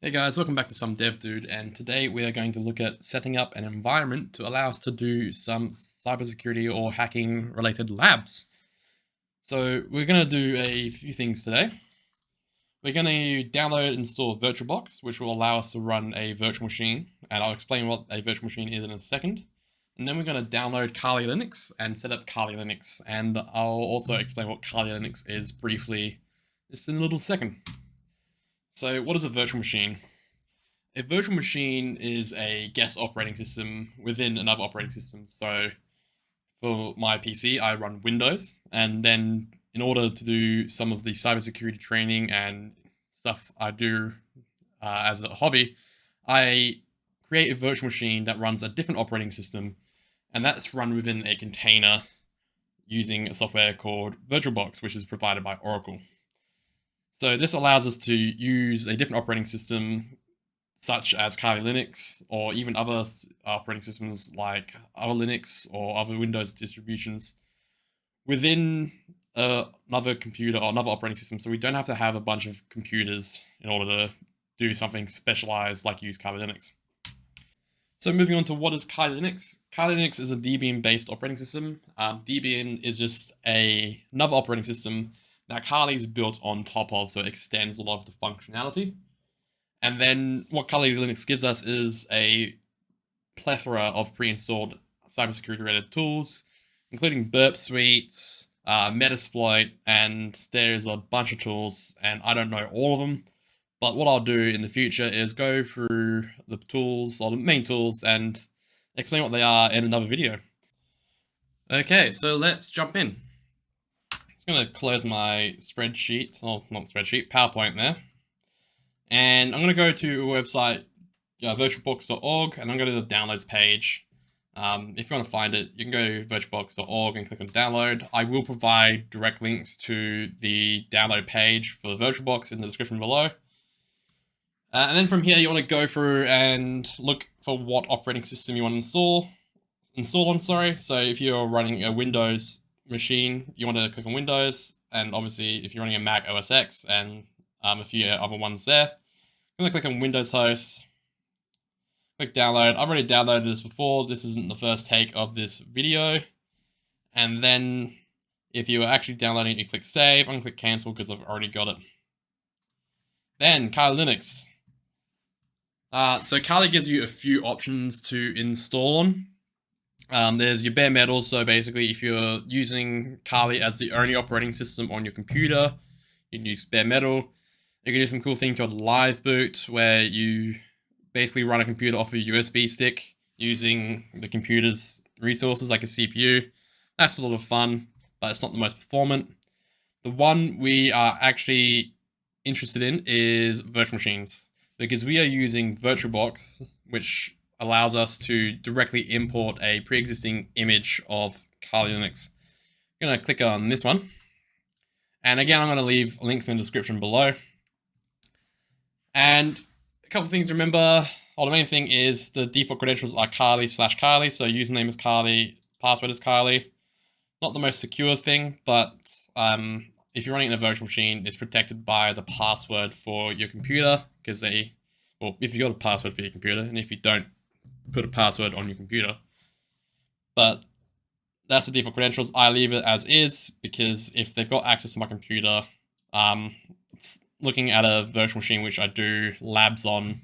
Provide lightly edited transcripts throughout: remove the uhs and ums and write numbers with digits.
Hey guys, welcome back to Some Dev Dude, and today we are going to look at setting up an environment to allow us to do some cybersecurity or hacking related labs. So we're going to do a few things today. We're going to download and install VirtualBox, which will allow us to run a virtual machine, and I'll explain what a virtual machine is in a second. And then we're going to download Kali Linux and set up Kali Linux, and I'll also explain what Kali Linux is briefly just in a little second. So what is a virtual machine? A virtual machine is a guest operating system within another operating system. So for my PC, I run Windows, and then in order to do some of the cybersecurity training and stuff I do as a hobby, I create a virtual machine that runs a different operating system, and that's run within a container using a software called VirtualBox, which is provided by Oracle. So this allows us to use a different operating system such as Kali Linux or even other operating systems like other Linux or other Windows distributions within another computer or another operating system. So we don't have to have a bunch of computers in order to do something specialized like use Kali Linux. So moving on to what is Kali Linux. Kali Linux is a Debian based operating system. Debian is just another operating system that Kali is built on top of, so it extends a lot of the functionality. And then what Kali Linux gives us is a plethora of pre-installed cybersecurity related tools, including Burp Suite, Metasploit, and there's a bunch of tools, and I don't know all of them. But what I'll do in the future is go through the tools, or the main tools, and explain what they are in another video. Okay, so let's jump in. I'm just going to close my spreadsheet, or not spreadsheet, PowerPoint there. And I'm going to go to a website, virtualbox.org, and I'm going to the downloads page. If you want to find it, you can go to virtualbox.org and click on download. I will provide direct links to the download page for VirtualBox in the description below. And then from here, you want to go through and look for what operating system you want to install on. So if you're running a Windows machine, you want to click on Windows, and obviously if you're running a Mac OS X and a few other ones there, I'm going to click on Windows Host, click download. I've already downloaded this before. This isn't the first take of this video. And then if you are actually downloading it, you click save. I'm going to click cancel because I've already got it. Then Kali Linux. So Kali gives you a few options to install on. There's your bare metal, so basically if you're using Kali as the only operating system on your computer, you can use bare metal. You can do some cool thing called live boot, where you basically run a computer off a USB stick using the computer's resources like a CPU. That's a lot of fun, but it's not the most performant. The one we are actually interested in is virtual machines, because we are using VirtualBox, which allows us to directly import a pre-existing image of Kali Linux. I'm going to click on this one. And again, I'm going to leave links in the description below. And a couple of things to remember. Well, the main thing is the default credentials are Kali/Kali, so username is Kali, password is Kali. Not the most secure thing, but if you're running in a virtual machine, it's protected by the password for your computer, because if you got a password for your computer, and if you don't, put a password on your computer. But that's the default credentials. I leave it as is, because if they've got access to my computer, it's looking at a virtual machine, which I do labs on,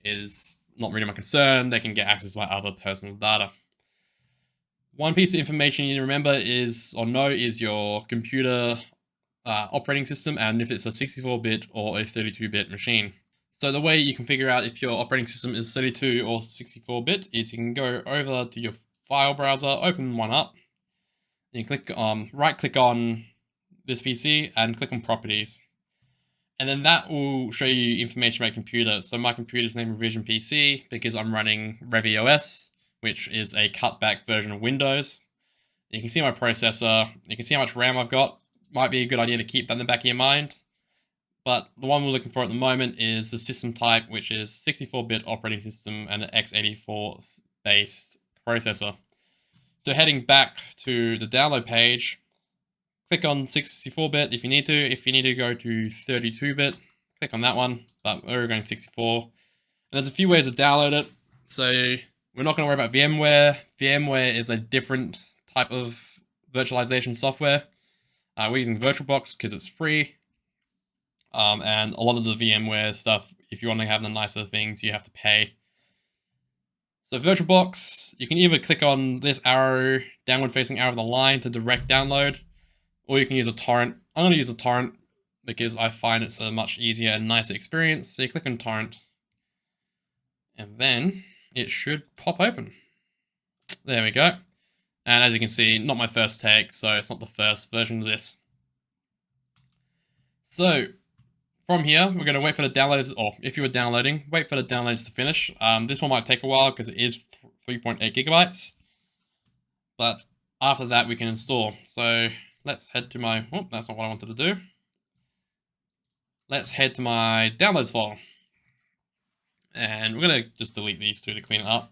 is not really my concern. They can get access to my other personal data. One piece of information you need to remember is your computer operating system, and if it's a 64-bit or a 32-bit machine. So the way you can figure out if your operating system is 32 or 64-bit is you can go over to your file browser, open one up, and you click right-click on this PC and click on Properties. And then that will show you information about computer. So my computer's named Revision PC because I'm running ReviOS, which is a cutback version of Windows. You can see my processor. You can see how much RAM I've got. Might be a good idea to keep that in the back of your mind. But the one we're looking for at the moment is the system type, which is 64-bit operating system and an x84-based processor. So heading back to the download page, click on 64-bit if you need to. If you need to go to 32-bit, click on that one, but we're going 64. And there's a few ways to download it. So we're not going to worry about VMware. VMware is a different type of virtualization software. We're using VirtualBox because it's free. And a lot of the VMware stuff, if you want to have the nicer things, you have to pay. So VirtualBox, you can either click on this arrow, downward facing arrow of the line to direct download, or you can use a torrent. I'm going to use a torrent because I find it's a much easier and nicer experience. So you click on torrent, and then it should pop open. There we go. And as you can see, not my first take, so it's not the first version of this. So from here, we're going to wait for the downloads, or if you were downloading, wait for the downloads to finish. This one might take a while because it is 3.8 gigabytes. But after that, we can install. So let's head to my, oh, that's not what I wanted to do. Let's head to my downloads file. And we're going to just delete these two to clean it up.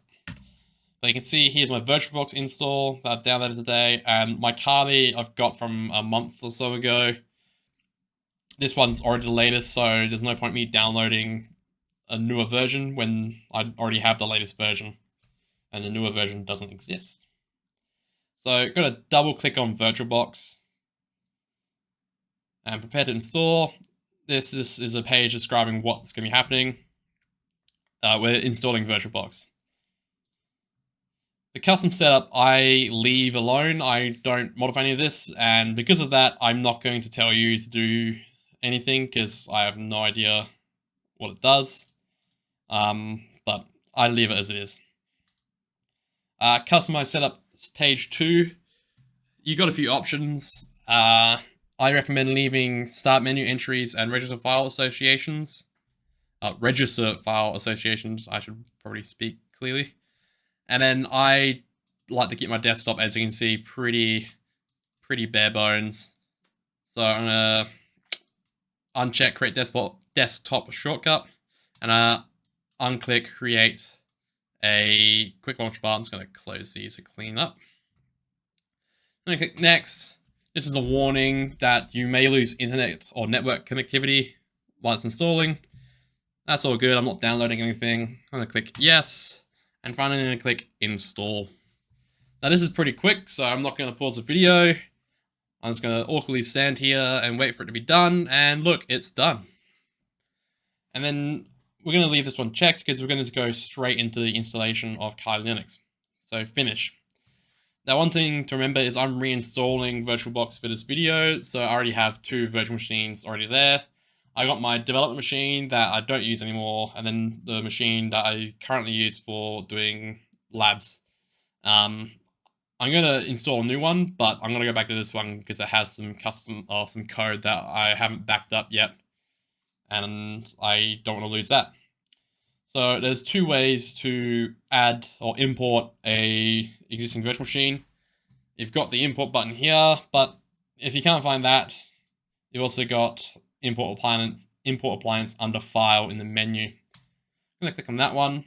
But you can see here's my VirtualBox install that I've downloaded today. And my Kali I've got from a month or so ago. This one's already the latest, so there's no point me downloading a newer version when I already have the latest version. And the newer version doesn't exist. So I'm going to double click on VirtualBox. And prepare to install. This is a page describing what's going to be happening. We're installing VirtualBox. The custom setup I leave alone. I don't modify any of this. And because of that, I'm not going to tell you to do anything because I have no idea what it does. But I leave it as it is. Customize setup page 2. You got a few options. I recommend leaving start menu entries and register file associations. Register file associations, I should probably speak clearly. And then I like to keep my desktop, as you can see, pretty bare bones. So I'm gonna uncheck create desktop shortcut, and unclick create a quick launch bar. I'm just gonna close these to clean up. I'm gonna click next. This is a warning that you may lose internet or network connectivity while it's installing. That's all good. I'm not downloading anything. I'm gonna click yes, and finally I'm gonna click install. Now this is pretty quick, so I'm not gonna pause the video. I'm just going to awkwardly stand here and wait for it to be done, and look, it's done. And then we're going to leave this one checked because we're going to go straight into the installation of Kali Linux. So finish. Now one thing to remember is I'm reinstalling VirtualBox for this video, so I already have 2 virtual machines already there. I got my development machine that I don't use anymore, and then the machine that I currently use for doing labs. I'm going to install a new one, but I'm going to go back to this one because it has some custom or some code that I haven't backed up yet. And I don't want to lose that. So there's 2 ways to add or import a existing virtual machine. You've got the import button here, but if you can't find that, you've also got import appliance under file in the menu. I'm going to click on that one.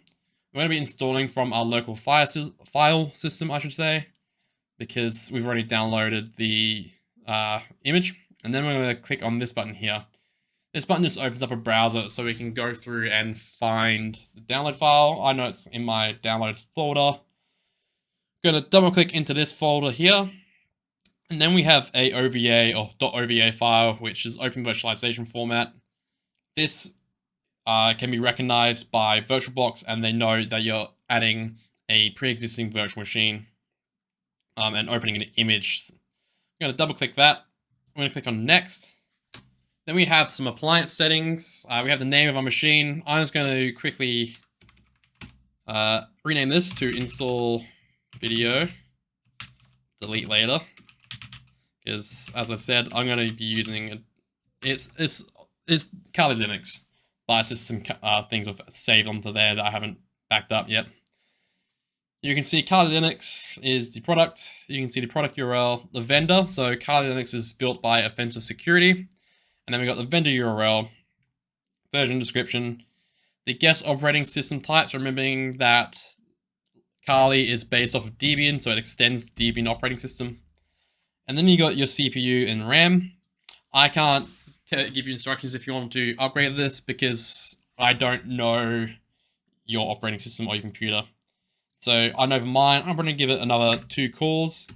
We're going to be installing from our local file system, I should say, because we've already downloaded the image. And then we're going to click on this button here. This button just opens up a browser so we can go through and find the download file. I know it's in my downloads folder. I'm going to double click into this folder here. And then we have a OVA or .ova file, which is open virtualization format. This can be recognized by VirtualBox, and they know that you're adding a pre-existing virtual machine and opening an image. I'm going to double click that. I'm going to click on next. Then we have some appliance settings. We have the name of our machine. I'm just going to quickly rename this to install video, delete later. Because as I said, I'm going to be using it's Kali Linux, but it's just some things I've saved onto there that I haven't backed up yet. You can see Kali Linux is the product. You can see the product URL, the vendor. So Kali Linux is built by Offensive Security. And then we got the vendor URL, version description, the guest operating system types, remembering that Kali is based off of Debian, so it extends Debian operating system. And then you got your CPU and RAM. I can't give you instructions if you want to upgrade this, because I don't know your operating system or your computer. So I know for mine, I'm going to give it another 2 cores.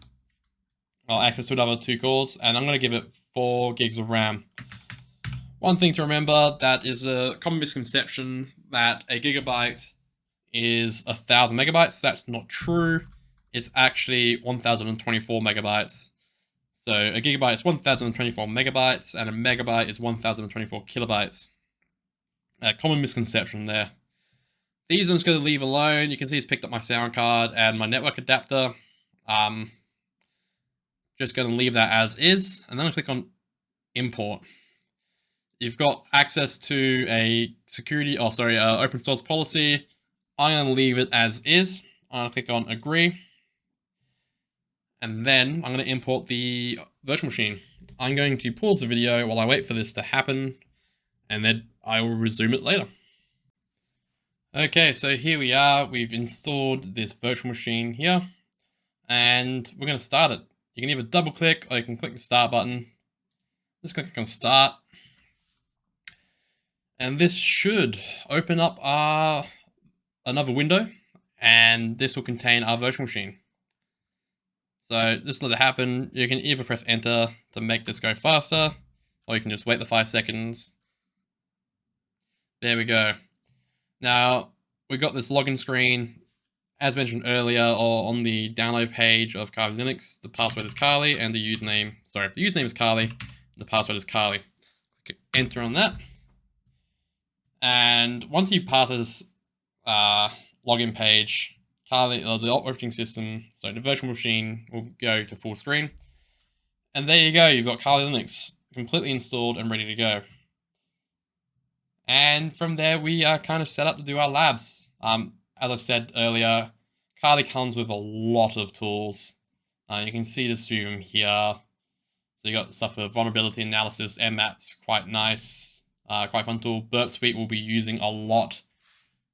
Access to another 2 cores, and I'm going to give it 4 gigs of RAM. One thing to remember, that is a common misconception that a gigabyte is 1,000 megabytes. That's not true. It's actually 1,024 megabytes. So a gigabyte is 1,024 megabytes, and a megabyte is 1,024 kilobytes. A common misconception there. These I'm just going to leave alone. You can see it's picked up my sound card and my network adapter. Just going to leave that as is, and then I'll click on import. You've got access to a open source policy. I'm going to leave it as is. I'm going to click on agree. And then I'm going to import the virtual machine. I'm going to pause the video while I wait for this to happen, and then I will resume it later. Okay, so here we are. We've installed this virtual machine here, and we're going to start it. You can either double click or you can click the start button. Just click on start. And this should open up another window, and this will contain our virtual machine. So just let it happen. You can either press enter to make this go faster, or you can just wait the 5 seconds. There we go. Now, we got this login screen. As mentioned earlier, or on the download page of Kali Linux, the password is Kali, and the username is Kali, the password is Kali. Click enter on that. And once you pass this login page, Kali, the operating system, so the virtual machine will go to full screen. And there you go, you've got Kali Linux completely installed and ready to go. And from there, we are kind of set up to do our labs. As I said earlier, Kali comes with a lot of tools. You can see this through here. So you got stuff for vulnerability analysis, Nmaps, quite nice, quite fun tool. Burp Suite will be using a lot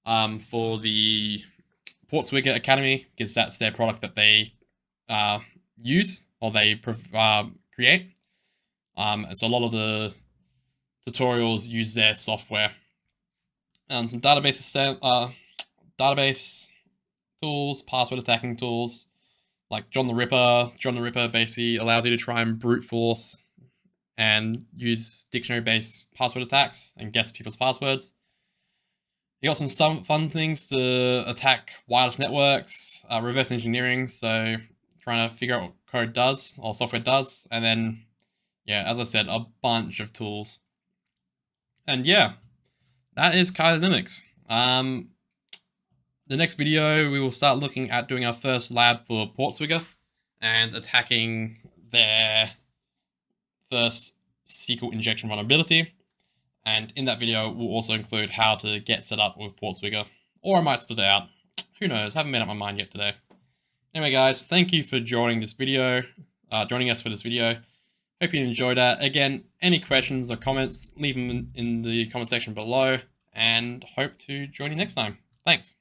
for the Portswigger Academy, because that's their product that they use, or they create. So a lot of the tutorials use their software. Some database tools, password attacking tools, like John the Ripper. John the Ripper basically allows you to try and brute force and use dictionary-based password attacks and guess people's passwords. You got some fun things to attack wireless networks, reverse engineering, so trying to figure out what code does, or software does, and then, yeah, as I said, a bunch of tools. And yeah, that is Kali Linux. The next video, we will start looking at doing our first lab for Portswigger and attacking their first SQL injection vulnerability. And in that video, we'll also include how to get set up with Portswigger. Or I might split it out. Who knows? Haven't made up my mind yet today. Anyway, guys, thank you for joining this video, joining us for this video. Hope you enjoyed that. Again, any questions or comments, leave them in the comment section below, and hope to join you next time. Thanks.